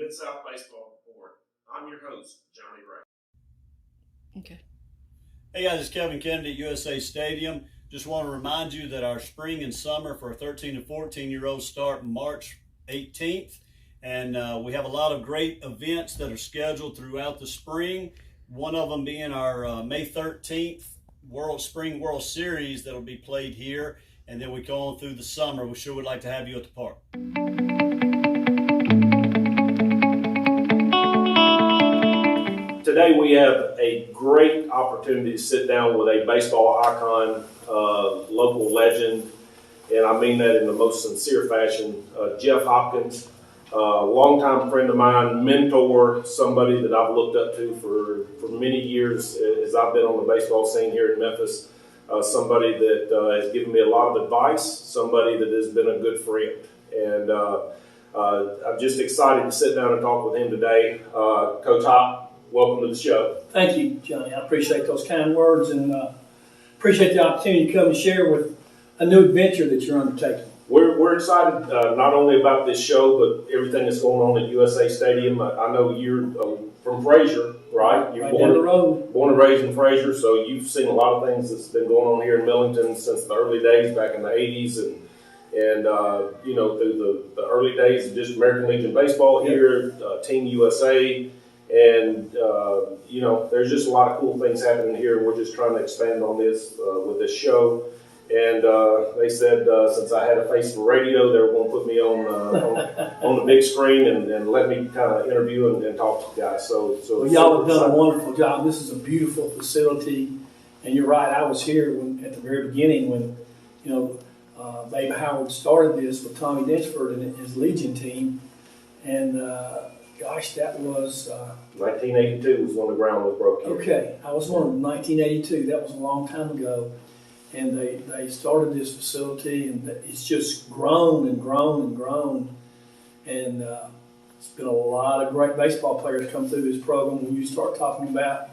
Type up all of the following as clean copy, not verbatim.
Mid-South Baseball Report. I'm your host, Johnny Ray. Okay. Hey guys, it's Kevin Kennedy at USA Stadium. Just want to remind you that our spring and summer for 13 to 14-year-olds start March 18th. And we have a lot of great events that are scheduled throughout the spring. One of them being our May 13th Spring World Series that'll be played here. And then we go on through the summer. We sure would like to have you at the park. Today we have a great opportunity to sit down with a baseball icon, local legend, and I mean that in the most sincere fashion, Jeff Hopkins, longtime friend of mine, mentor, somebody that I've looked up to for many years as I've been on the baseball scene here in Memphis, somebody that has given me a lot of advice, somebody that has been a good friend. And I'm just excited to sit down and talk with him today. Coach Hop, welcome to the show. Thank you, Johnny. I appreciate those kind words and appreciate the opportunity to come and share with a new adventure that you're undertaking. We're excited not only about this show, but everything that's going on at USA Stadium. I know you're from Frazier, right? You're right down the road. Born and raised in Frazier, so you've seen a lot of things that's been going on here in Millington since the early days back in the 80s and you know, through the early days of just American Legion Baseball here, Team USA. And, you know, there's just a lot of cool things happening here. We're just trying to expand on this with this show. And they said since I had a face for radio, they were going to put me on the big screen and let me kind of interview and talk to you guys. So well, y'all have done a wonderful job. This is a beautiful facility. And you're right, I was here at the very beginning when, you know, Babe Howard started this with Tommy Dinsford and his Legion team. And gosh, that was 1982 was when the ground was broke here. Okay, I was born in 1982. That was a long time ago, and they started this facility, and it's just grown and grown and grown, and it's been a lot of great baseball players come through this program. When you start talking about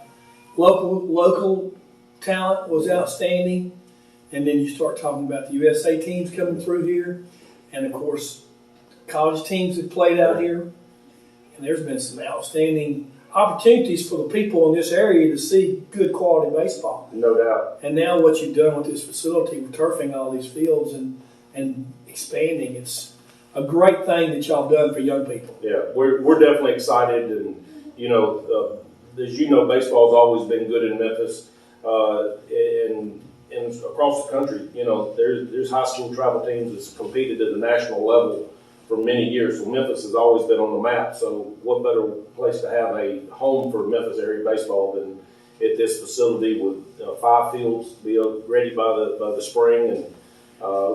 local talent was outstanding, and then you start talking about the USA teams coming through here, and of course, college teams that played out here. And there's been some outstanding opportunities for the people in this area to see good quality baseball. No doubt. And now what you've done with this facility, with turfing all these fields and expanding, it's a great thing that y'all done for young people. Yeah, we're definitely excited. And, you know, as you know, baseball's always been good in Memphis and across the country. You know, there's high school travel teams that's competed at the national level for many years. So Memphis has always been on the map. So what better place to have a home for Memphis area baseball than at this facility with 5 fields be ready by the spring, and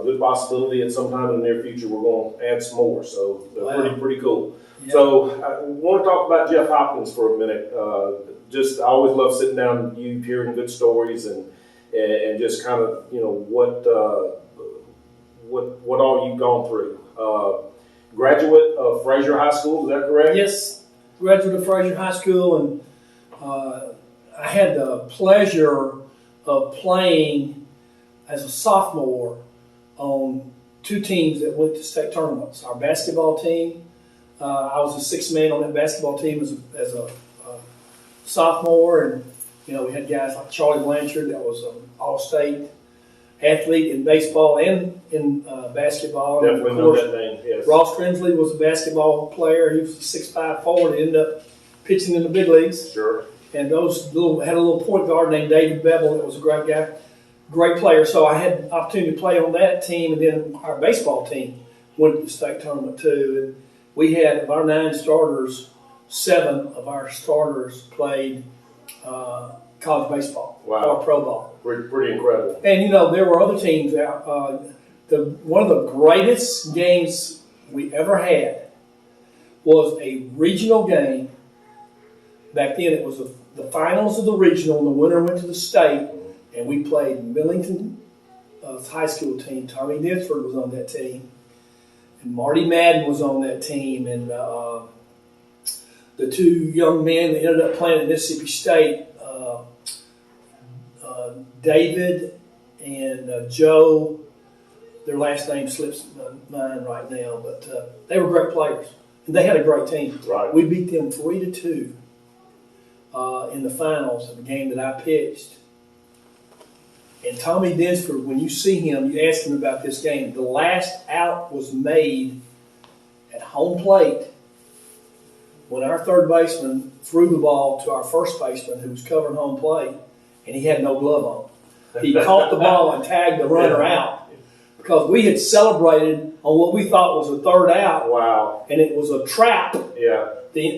good possibility at some time in the near future we're going to add some more. So wow. pretty cool. Yeah. So I want to talk about Jeff Hopkins for a minute. I always love sitting down with you, hearing good stories and just kind of, you know, what all you've gone through. Graduate of Frazier High School, is that correct? Yes, graduate of Frazier High School, and I had the pleasure of playing as a sophomore on 2 teams that went to state tournaments. Our basketball team, I was the 6th man on that basketball team as a sophomore, and you know, we had guys like Charlie Blanchard that was an all-state athlete in baseball and in basketball. Definitely and of course, know that name, yes. Ross Grinsley was a basketball player. He was a 6'5" forward and ended up pitching in the big leagues. Sure. And those had a little point guard named David Bevel that was a great guy, great player. So I had the opportunity to play on that team, and then our baseball team went to the state tournament too. And we had, of our 9 starters, 7 of our starters played college baseball. Wow. Or pro ball. Pretty incredible. And, you know, there were other teams out. One of the greatest games we ever had was a regional game. Back then it was the finals of the regional, and the winner went to the state, and we played Millington high school team. Tommy Dinsford was on that team, and Marty Madden was on that team, and the 2 young men that ended up playing at Mississippi State, David and Joe, their last name slips my mind right now, but they were great players. They had a great team. Right. We beat them 3-2 in the finals of the game that I pitched. And Tommy Dinsford, when you see him, you ask him about this game. The last out was made at home plate when our third baseman threw the ball to our first baseman who was covering home plate, and he had no glove on. He caught the ball and tagged the runner out because we had celebrated on what we thought was a third out. Wow. And it was a trap. Yeah.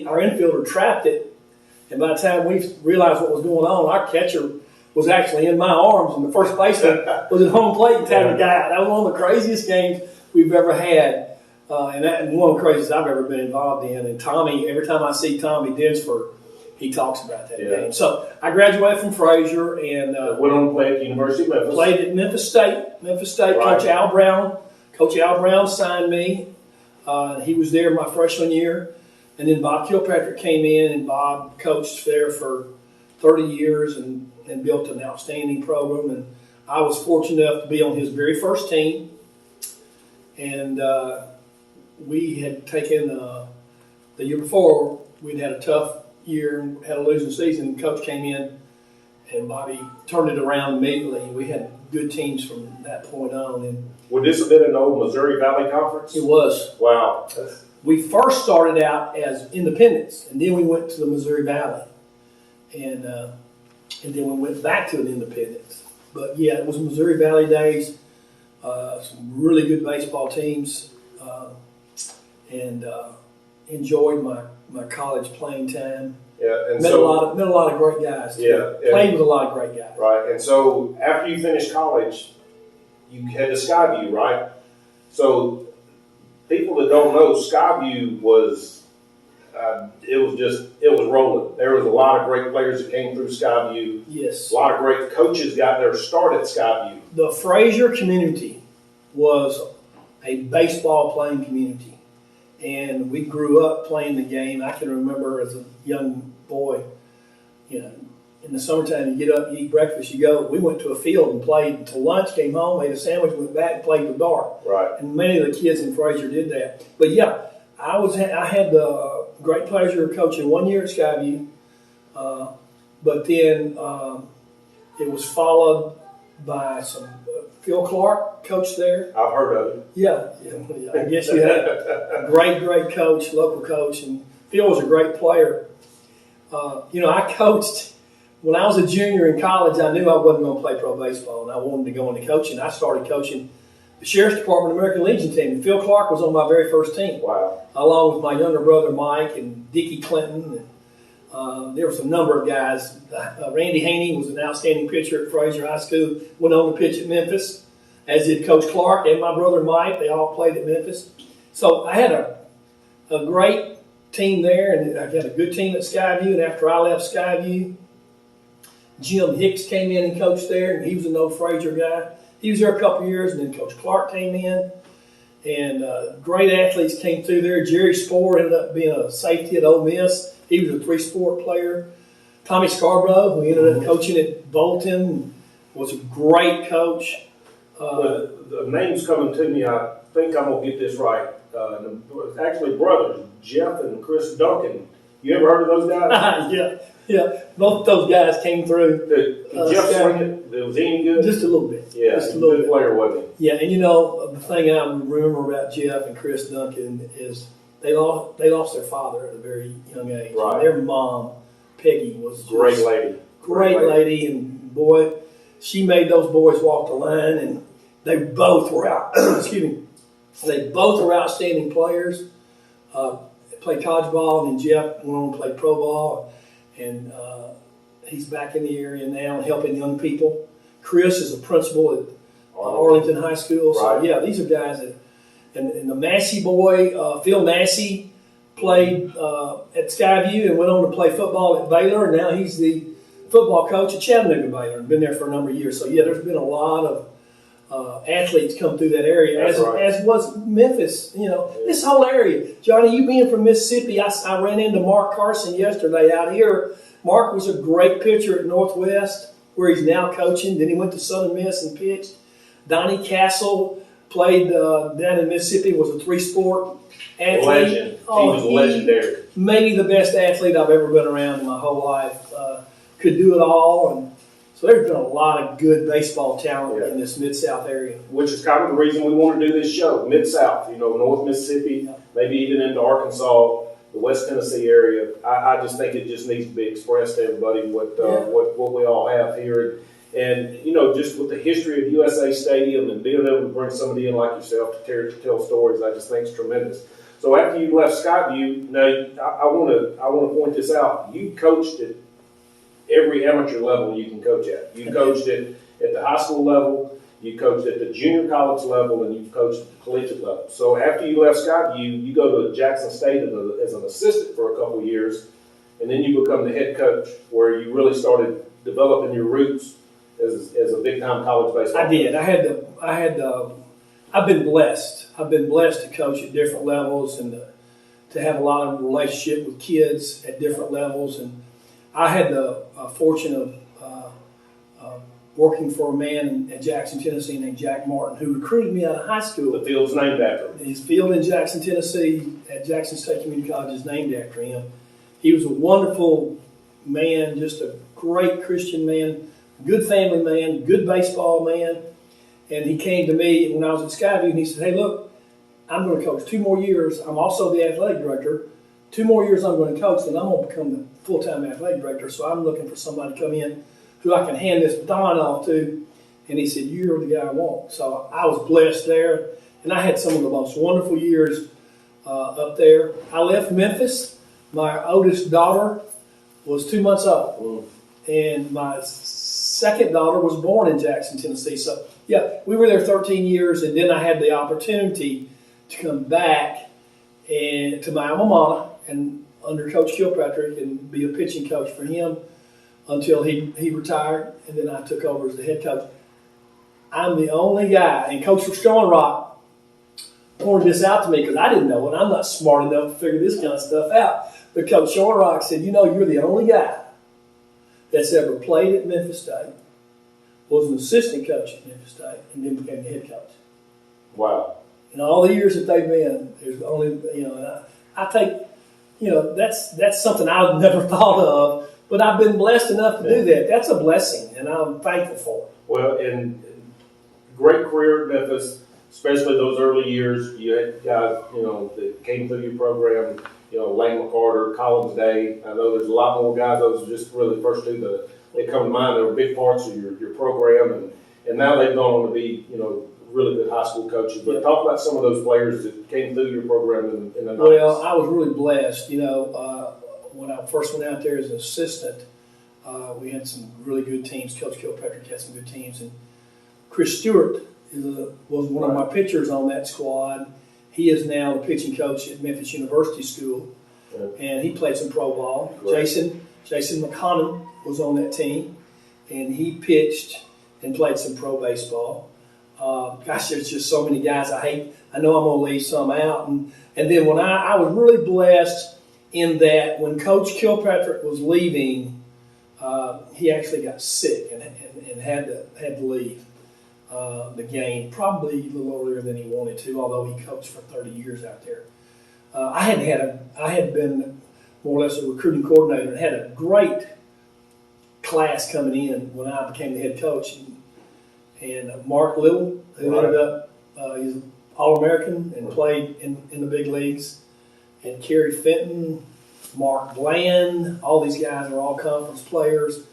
Our infielder trapped it, and by the time we realized what was going on, our catcher was actually in my arms, and the first baseman was at home plate and tagged the guy out. That was one of the craziest games we've ever had. And one of the craziest I've ever been involved in. And Tommy, every time I see Tommy Dinsford, he talks about that game. So I graduated from Frazier and went on to play at the University of Memphis. Played at Memphis State. Right. Coach Al Brown. Coach Al Brown signed me. He was there my freshman year. And then Bob Kilpatrick came in, and Bob coached there for 30 years and built an outstanding program. And I was fortunate enough to be on his very first team. And we had taken, the year before, we'd had a tough year and had a losing season. And Coach came in, and Bobby turned it around immediately. We had good teams from that point on. And would this have been an old Missouri Valley Conference? it was. Wow. We first started out as independents, and then we went to the Missouri Valley. And then we went back to an independence. But yeah, it was Missouri Valley days. Some really good baseball teams, and enjoyed my college playing time. Yeah, and Met a lot of great guys. Yeah, played with a lot of great guys. Right, and so after you finished college, you head to Skyview, right? So people that don't know, Skyview was it was rolling. There was a lot of great players that came through Skyview. Yes. A lot of great coaches got their start at Skyview. The Frazier community was a baseball playing community. And we grew up playing the game. I can remember as a young boy, in the summertime, you get up, you eat breakfast, you go. We went to a field and played until lunch, came home, ate a sandwich, went back and played till dark. Right. And many of the kids in Frazier did that. But yeah, I had the great pleasure of coaching 1 year at Skyview. But then it was followed by some Phil Clark coached there. I've heard of it. Yeah, I guess you had a great coach, local coach, and Phil was a great player. I coached when I was a junior in college. I knew I wasn't going to play pro baseball, and I wanted to go into coaching. I started coaching the Sheriff's Department American Legion team, and Phil Clark was on my very first team. Wow. Along with my younger brother Mike and Dickie Clinton. And there was a number of guys. Randy Haney was an outstanding pitcher at Frazier High School, went on to pitch at Memphis, as did Coach Clark and my brother Mike. They all played at Memphis. So I had a great team there, and I had a good team at Skyview. And after I left Skyview, Jim Hicks came in and coached there, and he was an old Frazier guy. He was there a couple of years, and then Coach Clark came in. And great athletes came through there. Jerry Spohr ended up being a safety at Ole Miss. He was a three-sport player. Tommy Scarborough, who ended up coaching at Bolton, was a great coach. The name's coming to me. I think I'm going to get this right. Actually, brothers, Jeff and Chris Duncan. You ever heard of those guys? Yeah. Both of those guys came through. Jeff swing it? Was he any good? Just a little bit. Yeah, just a little good bit. player, wasn't he? Yeah, and the thing I remember about Jeff and Chris Duncan is they lost their father at a very young age. Right. And their mom, Peggy, was Great lady. Great lady, and boy, she made those boys walk the line, and they both were out. Excuse me. They both were outstanding players. Played college ball, and then Jeff went on to play pro ball, and he's back in the area now and helping young people. Chris is a principal at Arlington High School. So Right. yeah, these are guys that, and the Massey boy, Phil Massey, played at Skyview and went on to play football at Baylor, and now he's the football coach at Chattanooga Baylor and been there for a number of years. So yeah, there's been a lot of athletes come through that area, That's right. as was Memphis. This whole area. Johnny, you being from Mississippi, I ran into Mark Carson yesterday out here. Mark was a great pitcher at Northwest, where he's now coaching. Then he went to Southern Miss and pitched. Donnie Castle played down in Mississippi, was a three-sport athlete. Legend. He was legendary. Maybe the best athlete I've ever been around in my whole life. Could do it all, and so there's been a lot of good baseball talent in this Mid-South area. Which is kind of the reason we want to do this show, Mid-South, North Mississippi, maybe even into Arkansas, the West Tennessee area. I just think it just needs to be expressed to everybody what we all have here. And just with the history of USA Stadium and being able to bring somebody in like yourself to tell stories, I just think it's tremendous. So after you left Skyview, now I want to point this out. You coached at every amateur level you can coach at. You coached at the high school level, you coached at the junior college level, and you coached at the collegiate level. So after you left Skyview, you go to Jackson State as an assistant for a couple of years, and then you become the head coach, where you really started developing your roots as a big time college baseball player. I did. I've been blessed. I've been blessed to coach at different levels and to have a lot of relationship with kids at different levels. And I had the fortune of working for a man in Jackson, Tennessee named Jack Martin, who recruited me out of high school. The field's named after him. His field in Jackson, Tennessee at Jackson State Community College is named after him. He was a wonderful man, just a great Christian man, good family man, good baseball man. And he came to me when I was at Skyview and he said, "Hey, look, I'm going to coach 2 more years. I'm also the athletic director. 2 more years I'm going to coach, and I'm going to become the full-time athletic director. So I'm looking for somebody to come in who I can hand this baton off to." And he said, "You're the guy I want." So I was blessed there. And I had some of the most wonderful years up there. I left Memphis. My oldest daughter was 2 months old. And my second daughter was born in Jackson, Tennessee. So, yeah, we were there 13 years. And then I had the opportunity to come back to my alma mater and under Coach Kilpatrick and be a pitching coach for him until he retired. And then I took over as the head coach. I'm the only guy, and Coach Rock pointed this out to me because I didn't know it. I'm not smart enough to figure this kind of stuff out. But Coach Rock said, "You're the only guy that's ever played at Memphis State, was an assistant coach at Memphis State, and then became the head coach." Wow. In all the years that they've been, there's only, I think, that's something I've never thought of, but I've been blessed enough to do that. That's a blessing, and I'm thankful for it. Well, and great career at Memphis, especially those early years. You had guys, that came through your program, Lane McCarter, Collins Day. I know there's a lot more guys. Those are just really the first two that come to mind. They were big parts of your program, and now they've gone on to be, really good high school coaches. But talk about some of those players that came through your program in the 90s. Well, I was really blessed. When I first went out there as an assistant, we had some really good teams. Coach Kilpatrick had some good teams. And Chris Stewart was one of my pitchers on that squad. He is now the pitching coach at Memphis University School, and he played some pro ball. Great. Jason McConnell was on that team, and he pitched and played some pro baseball. There's just so many guys I know I'm going to leave some out. And then when I was really blessed in that when Coach Kilpatrick was leaving, he actually got sick and had to leave the game probably a little earlier than he wanted to, although he coached for 30 years out there. I had been more or less a recruiting coordinator and had a great class coming in when I became the head coach. And Mark Little, who ended up, he's an All-American and played in the big leagues. And Kerry Fenton, Mark Bland, all these guys are all conference players.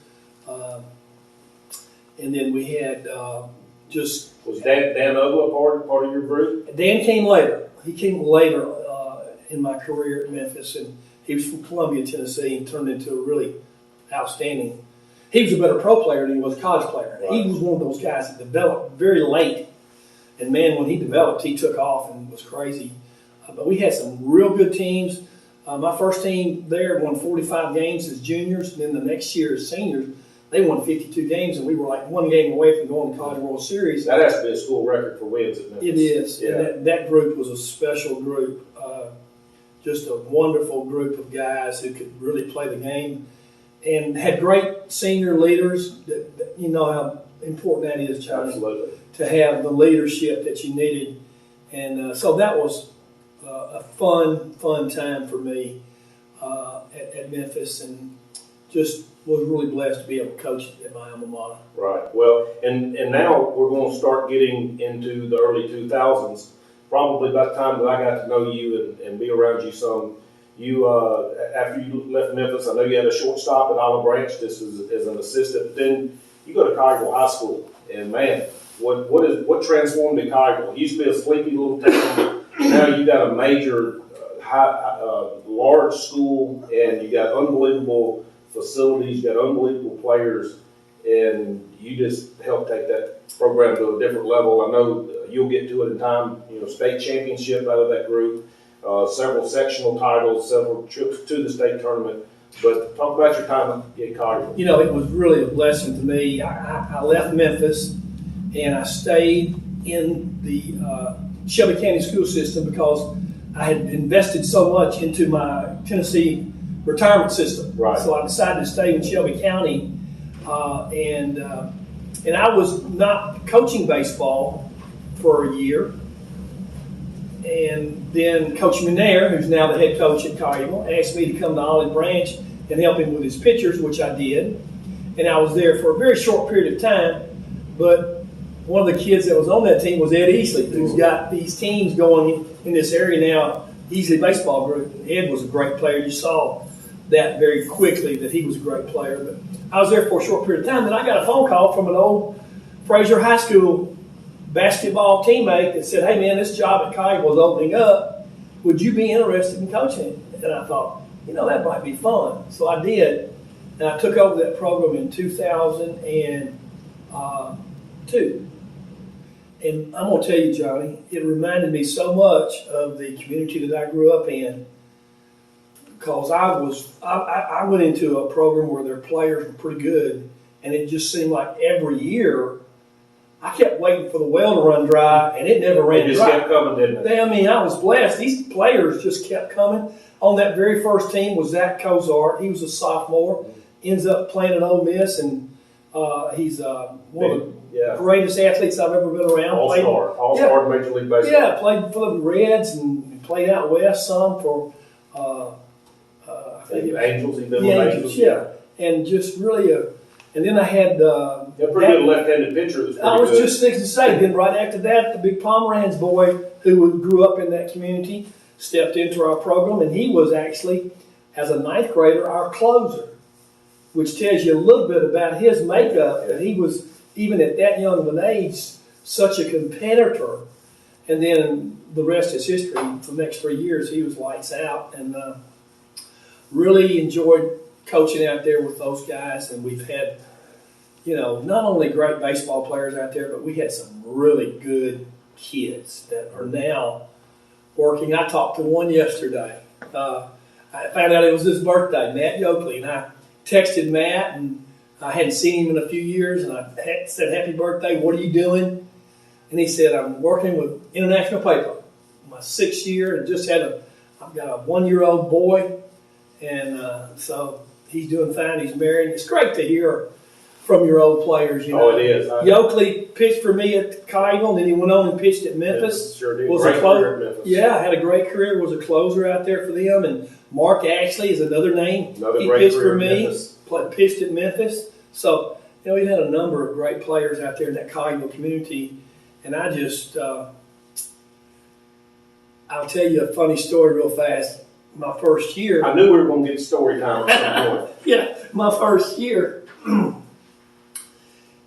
And then we had was Dan Ogla part of your group? Dan came later. He came later in my career at Memphis, and he was from Columbia, Tennessee, and turned into a really outstanding. He was a better pro player than he was a college player. Right. He was one of those guys that developed very late. And, man, when he developed, he took off and was crazy. But we had some real good teams. My first team there won 45 games as juniors. And then the next year as seniors, they won 52 games. And we were like 1 game away from going to the College World Series. That has to be a school record for wins at Memphis. It is. Yeah. And that group was a special group. Just a wonderful group of guys who could really play the game. And had great senior leaders that how important that is, Johnny. Absolutely. To have the leadership that you needed. And so that was a fun time for me at Memphis, and just was really blessed to be able to coach at my alma mater. Right. Well, and now we're going to start getting into the early 2000s. Probably by the time that I got to know you and be around you some, you after you left Memphis, I know you had a short stop at Olive Branch just as an assistant. But then you go to Collierville High School, and man, what transformed in Collierville? It used to be a sleepy little town. Now you got a major, large school, and you got unbelievable facilities, you got unbelievable players, and you just helped take that program to a different level. I know you'll get to it in time. State championship out of that group, several sectional titles, several trips to the state tournament. But talk about your time at Collierville. It was really a blessing to me. I left Memphis, and I stayed in the Shelby County school system because I had invested so much into my Tennessee retirement system. Right. So I decided to stay in Shelby County, and I was not coaching baseball for a year. And then Coach McNair, who's now the head coach at Collierville, asked me to come to Olive Branch and help him with his pitchers, which I did. And I was there for a very short period of time. But one of the kids that was on that team was Ed Easley, who's got these teams going in this area now, Easley Baseball Group. Ed was a great player. You saw that very quickly, that he was a great player. But I was there for a short period of time. Then I got a phone call from an old Fraser High School basketball teammate that said, "Hey man, this job at Collierville is opening up. Would you be interested in coaching?" And I thought, that might be fun. So I did, and I took over that program in 2002. And I'm gonna tell you, Johnny, it reminded me so much of the community that I grew up in, because I went into a program where their players were pretty good, and it just seemed like every year I kept waiting for the well to run dry, and it never ran It just dry. kept coming, didn't it? I was blessed. These players just kept coming. On that very first team was Zach Cozart. He was a sophomore, ends up playing at Ole Miss, and he's one of the greatest athletes I've ever been around. All-star Major League Baseball. Yeah, played for the Reds and played out west some for The Angels. He's been the with Angels. Yeah, and just really and then I had pretty good left-handed pitcher. I was just fixing to say, then right after that, the big Pomeranz boy who grew up in that community stepped into our program, and he was actually, as a ninth grader, our closer, which tells you a little bit about his makeup, that he was, even at that young of an age, such a competitor. And then the rest is history. For the next 3 years, he was lights out, and really enjoyed coaching out there with those guys. And we've had, not only great baseball players out there, but we had some really good kids that are now working. I talked to one yesterday. I found out it was his birthday, Matt Yoakley, and I texted Matt, and I hadn't seen him in a few years, and I said, "Happy birthday, what are you doing?" And he said, "I'm working with International Paper, my 6th year, and I've got a 1-year-old boy," and so he's doing fine. He's married. It's great to hear from your old players. Oh, it is. Yoakley pitched for me at Collierville, and then he went on and pitched at Memphis. Sure did. Was Great a career at Memphis. Yeah, had a great career. Was a closer out there for them. And Mark Ashley is another name. Another he great pitched career for at me. Memphis. Pitched at Memphis. So we've had a number of great players out there in that Collierville community. And I just, I'll tell you a funny story real fast. My first year. I knew we were going to get story time at some point. Yeah, my first year.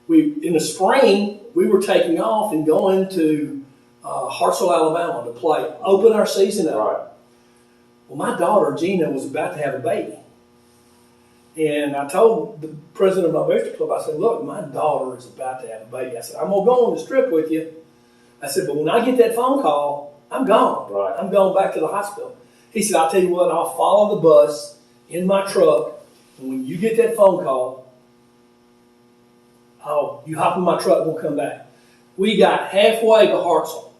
In the spring, we were taking off and going to Hartselle, Alabama to open our season up. Right. Well, my daughter, Gina, was about to have a baby. And I told the president of my baseball club, I said, "Look, my daughter is about to have a baby." I said, "I'm going to go on this trip with you." I said, "But when I get that phone call, I'm gone. Right. I'm going back to the hospital." He said, "I'll tell you what, I'll follow the bus in my truck, and when you get that phone call, you hop in my truck and we'll come back." We got halfway to Hartselle.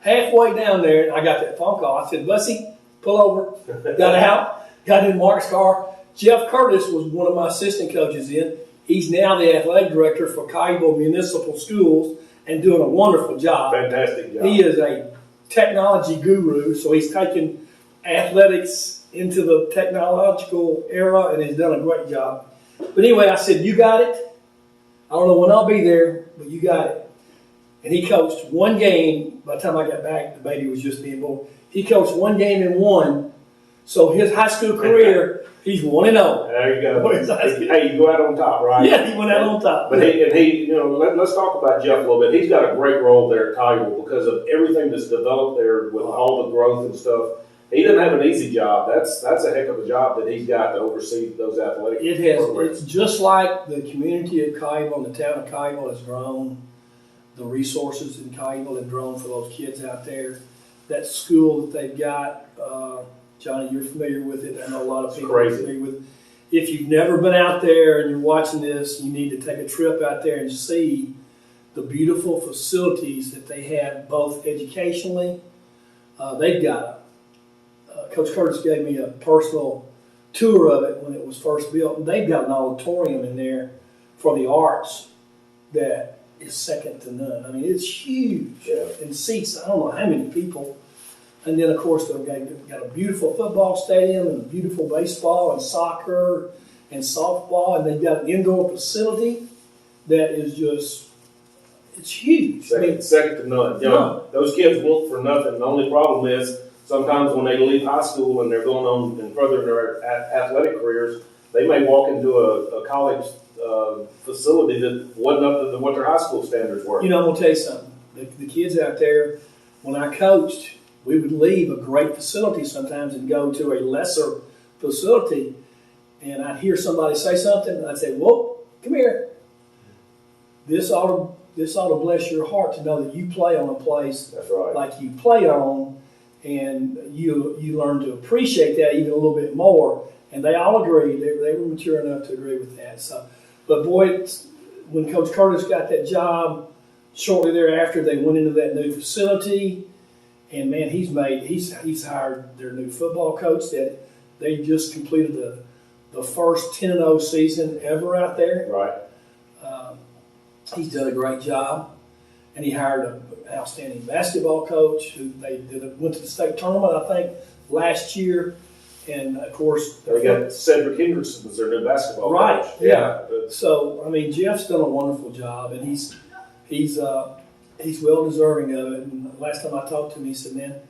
Halfway down there, and I got that phone call. I said, "Bussy, pull over." Got out, got in Mark's car. Jeff Curtis was one of my assistant coaches then, He's now the athletic director for Colleyville Municipal Schools and doing a wonderful job. Fantastic job. He is a technology guru, so he's taken athletics into the technological era and has done a great job. But anyway, I said, you got it. I don't know when I'll be there, but you got it. And he coached one game. By the time I got back, the baby was just being born. He coached one game and won. So his high school career, he's 1-0. There you go. Hey, you go out on top, right? Yeah, he went out on top. But he, let's talk about Jeff a little bit. He's got a great role there at Colleyville because of everything that's developed there with all the growth and stuff. He doesn't have an easy job. That's a heck of a job that he's got to oversee those athletic programs. It's just like the community of Colleyville and the town of Colleyville has grown. The resources in Colleyville have grown for those kids out there. That school that they've got, Johnny, you're familiar with it. I know a lot of people are familiar with it. If you've never been out there and you're watching this, you need to take a trip out there and see the beautiful facilities that they have, both educationally. They've got Coach Curtis gave me a personal tour of it when it was first built. And they've got an auditorium in there for the arts that is second to none. I mean, it's huge. Yeah. And seats, I don't know how many people. And then, of course, they've got a beautiful football stadium and a beautiful baseball and soccer and softball. And they've got an indoor facility that is just, it's huge. Second to none. Those kids won't for nothing. The only problem is sometimes when they leave high school and they're going on and further in their athletic careers, they may walk into a college facility that wasn't up to what their high school standards were. I'm going to tell you something. The kids out there, when I coached, we would leave a great facility sometimes and go to a lesser facility, and I'd hear somebody say something, and I'd say, "Whoa, come here. This ought to bless your heart to know that you play on a place like you play on, and you learn to appreciate that even a little bit more." And they all agreed. They were mature enough to agree with that. So, but boy, when Coach Curtis got that job, shortly thereafter they went into that new facility. And man, he's hired their new football coach that they just completed the first 10-0 season ever out there. Right. He's done a great job, and he hired an outstanding basketball coach who went to the state tournament, I think, last year. And of course, they got Cedric Henderson as their new basketball coach. Yeah. So I mean, Jeff's done a wonderful job, and he's well deserving of it. And last time I talked to him, he said, "Man,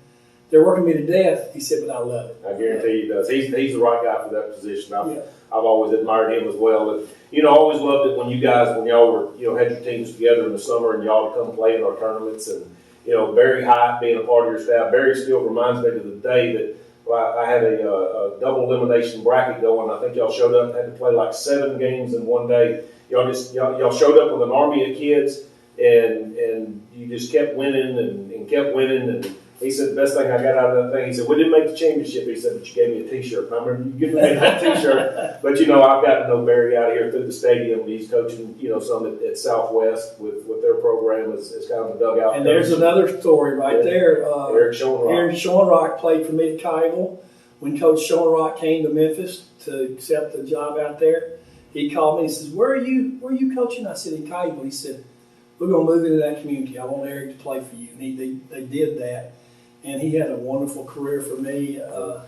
they're working me to death." He said, "But I love it." I guarantee he does. He's the right guy for that position. I've always admired him as well. And, I always loved it when y'all were, had your teams together in the summer and y'all would come play in our tournaments. And, Barry Hyatt being a part of your staff. Barry still reminds me to the day that I had a double elimination bracket going. I think y'all showed up and had to play like 7 games in one day. Y'all showed up with an army of kids. And you just kept winning and kept winning. And he said, the best thing I got out of that thing, he said, we didn't make the championship. He said, but you gave me a T-shirt. I remember you giving me that T-shirt. But, I've got to know Barry out here through the stadium. He's coaching, some at Southwest with their program as kind of a dugout. And there's another story right there. Eric Schoenrock. Eric Schoenrock played for me at Colleyville. When Coach Schoenrock came to Memphis to accept the job out there, he called me and says, where are you coaching? I said, in Colleyville. He said, we're going to move into that community. I want Eric to play for you. And they did that. And he had a wonderful career for me.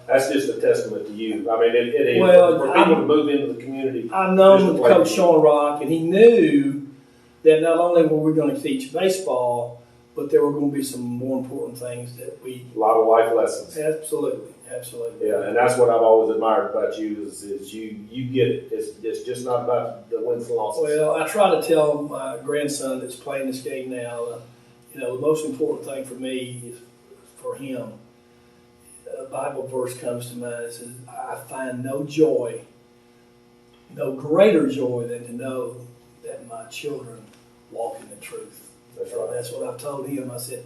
That's just a testament to you. I mean, it is. For people to move into the community. I've known Coach Schoenrock, and he knew that not only were we going to teach baseball, but there were going to be some more important things that we... A lot of life lessons. Absolutely. Yeah, and that's what I've always admired about you is you get it. It's just not about the wins and losses. Well, I try to tell my grandson that's playing this game now, the most important thing for me is for him. A Bible verse comes to mind. It says, I find no greater joy than to know that my children walk in the truth. That's right. That's what I've told him. I said,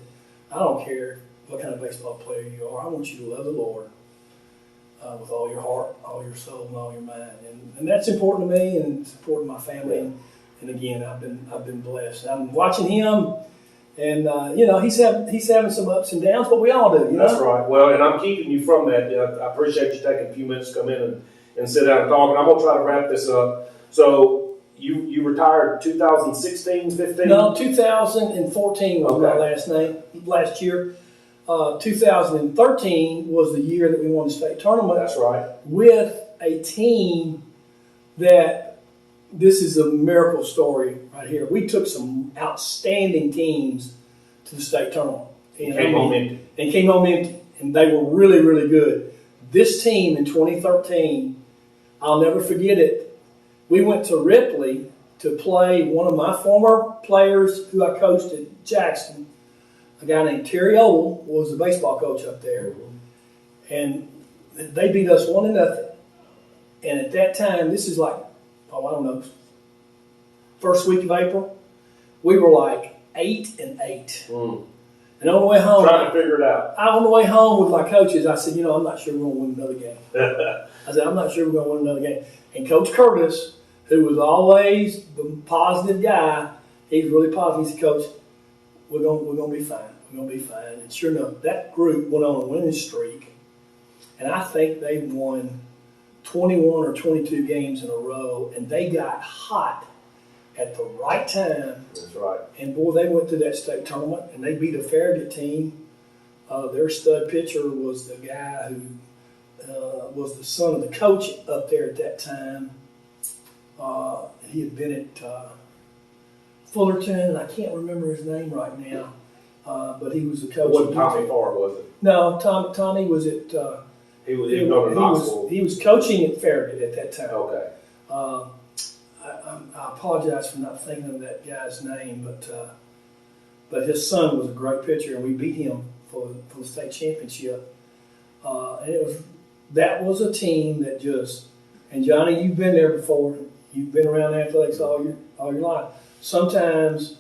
I don't care what kind of baseball player you are. I want you to love the Lord with all your heart, all your soul, and all your mind. And that's important to me, and it's important to my family. And again, I've been blessed. I'm watching him, and he's having some ups and downs, but we all do. That's right. Well, and I'm keeping you from that. I appreciate you taking a few minutes to come in and sit down and talk. And I'm going to try to wrap this up. So you retired 2016, 15? No, 2014 was Okay. last year. 2013 was the year that we won the state tournament. That's right. With a team that, this is a miracle story right here. We took some outstanding teams to the state tournament. And came home empty. And came home empty. And they were really, really good. This team in 2013, I'll never forget it. We went to Ripley to play one of my former players who I coached at Jackson. A guy named Terry Ogle was the baseball coach up there. And they beat us 1-0. And at that time, this is like, I don't know, first week of April, we were like 8-8. And on the way home, Trying to figure it out. on the way home with my coaches, I said, I'm not sure we're going to win another game. I said, I'm not sure we're going to win another game. And Coach Curtis, who was always the positive guy, he's really positive. He said, Coach, we're going to be fine. We're going to be fine. And sure enough, that group went on a winning streak. And I think they won 21 or 22 games in a row. And they got hot at the right time. That's right. And boy, they went to that state tournament and they beat a Farragut team. Their stud pitcher was the guy who was the son of the coach up there at that time. He had been at Fullerton, and I can't remember his name right now, but he was the coach. It wasn't Tommy Farr, was it? No, Tommy was at. He was going to Knoxville. He was coaching at Farragut at that time. Okay. I apologize for not thinking of that guy's name, but his son was a great pitcher, and we beat him for the state championship. And that was a team that just, and Johnny, you've been there before. You've been around athletics all your life. Sometimes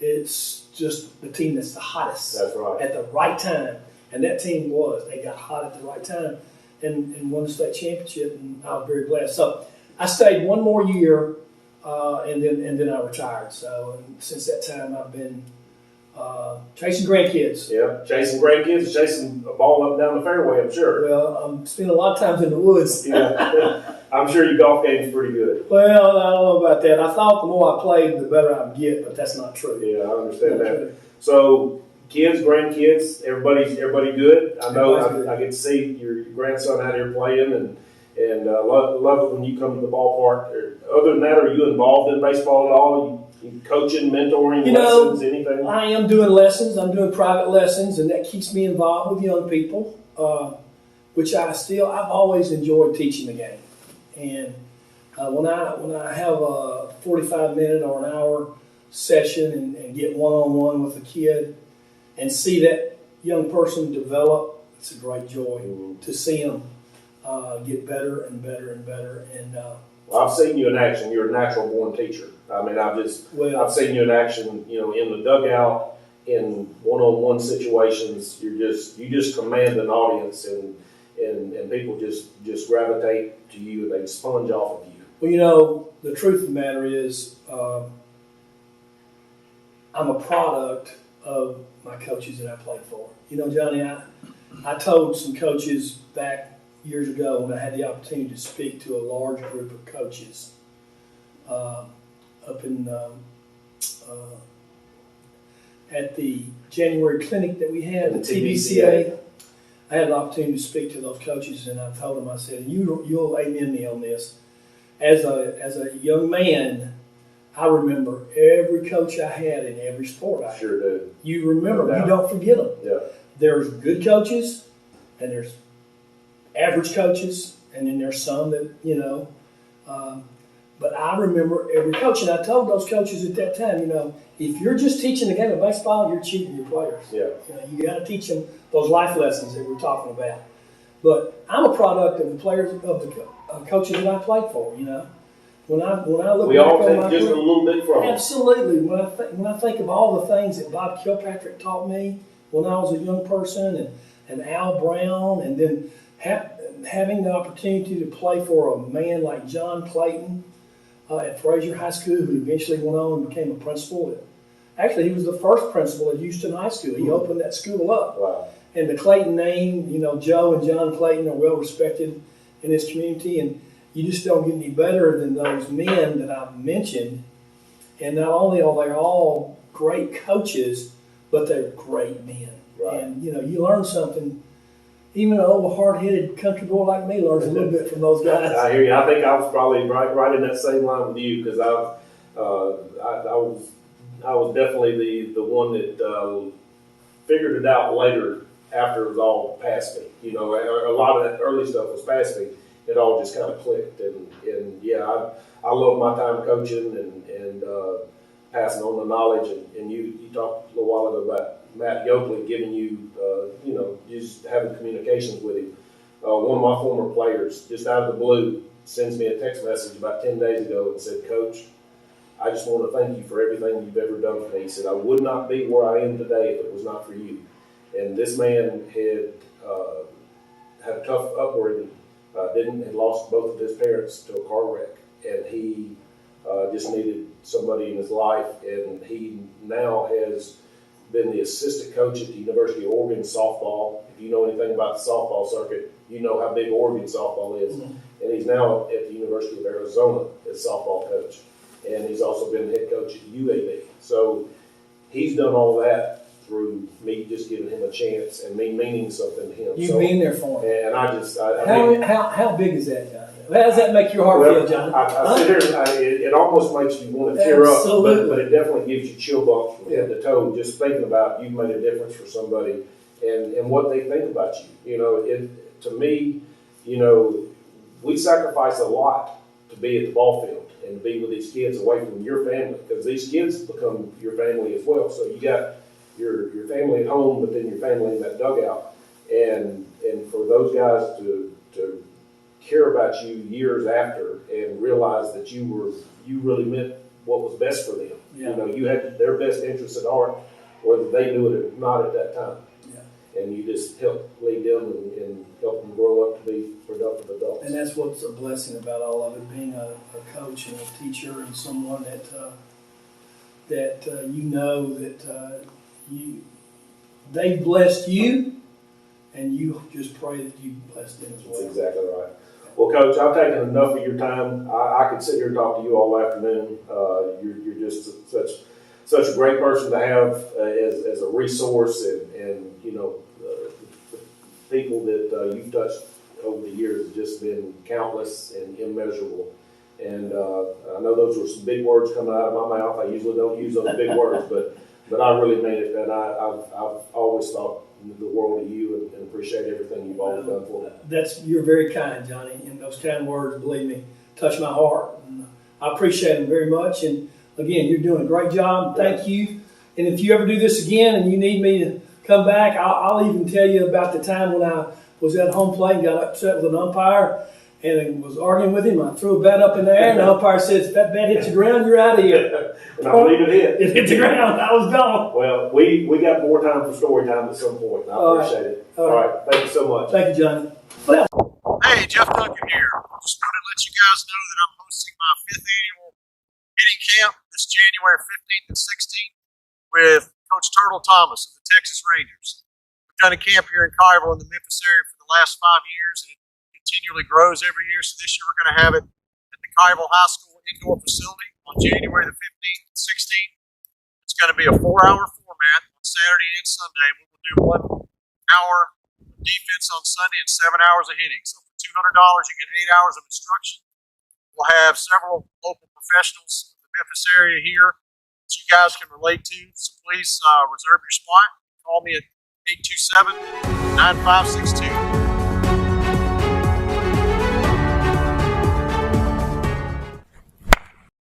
it's just the team that's the hottest. That's right. At the right time, and that team was. They got hot at the right time, and won the state championship, and I was very blessed. So I stayed one more year, and then I retired. So since that time, I've been chasing grandkids. Yeah, chasing grandkids, chasing a ball up and down the fairway, I'm sure. Well, I'm spending a lot of times in the woods. Yeah. I'm sure your golf game's pretty good. Well, I don't know about that. I thought the more I played, the better I would get, but that's not true. Yeah, I understand Not that. true. So, kids, grandkids, everybody good? I know Everybody's good. I get to see your grandson out here playing, and love it when you come to the ballpark. Other than that, are you involved in baseball at all? You coaching, mentoring, lessons, anything? I am doing lessons. I'm doing private lessons, and that keeps me involved with young people, which I've always enjoyed teaching the game. And when I have a 45-minute or an hour session and get one-on-one with a kid and see that young person develop, it's a great joy to see them get better and better and better. And Well, I've seen you in action. You're a natural-born teacher. I mean, I've seen you in action. In the dugout, in one-on-one situations. You just command an audience, and people just gravitate to you, and they sponge off of you. Well, the truth of the matter is, I'm a product of my coaches that I played for. Johnny, I told some coaches back years ago when I had the opportunity to speak to a large group of coaches up in at the January clinic that we had at the TBCA. I had an opportunity to speak to those coaches, and I told them, I said, you'll amen me on this. As a young man, I remember every coach I had in every sport. I Sure do. You remember, No doubt. you don't forget them. Yeah. There's good coaches, and there's average coaches, and then there's some that, but I remember every coach, and I told those coaches at that time, if you're just teaching the game of baseball, you're cheating your players. Yeah. You got to teach them those life lessons that we're talking about. But I'm a product of the players, of the coaches that I played for. When I look We back all on my take just a career, little bit from it. absolutely. When I think of all the things that Bob Kilpatrick taught me when I was a young person, and Al Brown, and then having the opportunity to play for a man like John Clayton at Frazier High School, who eventually went on and became a principal. Actually, he was the first principal at Houston High School. He opened that school up. Wow. And the Clayton name, Joe and John Clayton are well respected in this community. And you just don't get any better than those men that I've mentioned. And not only are they all great coaches, but they're great men. Right. And, you learn something. Even an old hard-headed country boy like me learns a little bit from those guys. I hear you. I think I was probably right in that same line with you, because I was definitely the one that figured it out later after it was all past me. A lot of that early stuff was past me. It all just kind of clicked, and yeah, I love my time coaching and passing on the knowledge. And you talked a little while ago about Matt Yoakley giving you, just having communications with him. One of my former players, just out of the blue, sends me a text message about 10 days ago and said, "Coach, I just want to thank you for everything you've ever done for me." He said, "I would not be where I am today if it was not for you." And this man had a tough upbringing. Had lost both of his parents to a car wreck, and he just needed somebody in his life. And he now has been the assistant coach at the University of Oregon softball. If you know anything about the softball circuit, you know how big Oregon softball is. Mm-hmm. And he's now at the University of Arizona as softball coach. And he's also been the head coach at UAB. So he's done all that through me just giving him a chance and me meaning something to him. You've been there for him. And I think, how big is that, Johnny? How does that make your heart feel, Johnny? I sit here, it almost makes you want to tear up, but it definitely gives you chill bumps from head to toe just thinking about you've made a difference for somebody and what they think about you. To me, we sacrifice a lot to be at the ball field and to be with these kids away from your family, because these kids become your family as well. So you got your family at home, but then your family in that dugout, and for those guys to care about you years after and realize that you really meant what was best for them. Yeah. You had their best interests at heart, whether they knew it or not at that time. Yeah. And you just help lead them and help them grow up to be productive adults. And that's what's a blessing about all of it, being a coach and a teacher and someone that they blessed you, and you just pray that you bless them as well. That's exactly right. Well, Coach, I've taken enough of your time. I could sit here and talk to you all afternoon. You're just such a great person to have as a resource, and the people that you've touched over the years have just been countless and immeasurable. And I know those were some big words coming out of my mouth. I usually don't use those big words, but I really mean it, and I've always thought the world of you and appreciate everything you've always done for me. You're very kind, Johnny, and those kind words, believe me, touch my heart. And I appreciate them very much. And again, you're doing a great job. Thank you. And if you ever do this again and you need me to come back, I'll even tell you about the time when I was at home plate and got upset with an umpire and was arguing with him. I threw a bat up in the air, and the umpire says, "If that bat hits the ground, you're out of here." And I believe it did. It hit the ground. I was gone. Well, we got more time for story time at some point. I appreciate it. All right. Thank you so much. Thank you, Johnny. Hey, Jeff Duncan here. Just wanted to let you guys know that I'm hosting my 5th annual hitting camp this January 15th and 16th with Coach Turtle Thomas of the Texas Rangers. We've done a camp here in Collierville in the Memphis area for the last 5 years, and it continually grows every year. So this year we're going to have it at the Collierville High School indoor facility on January the 15th and 16th. It's going to be a 4-hour format on Saturday and Sunday. We will do 1 hour of defense on Sunday and 7 hours of hitting. So for $200, you get 8 hours of instruction. We'll have several local professionals in the Memphis area here that you guys can relate to. So please reserve your spot. Call me at 827-9562.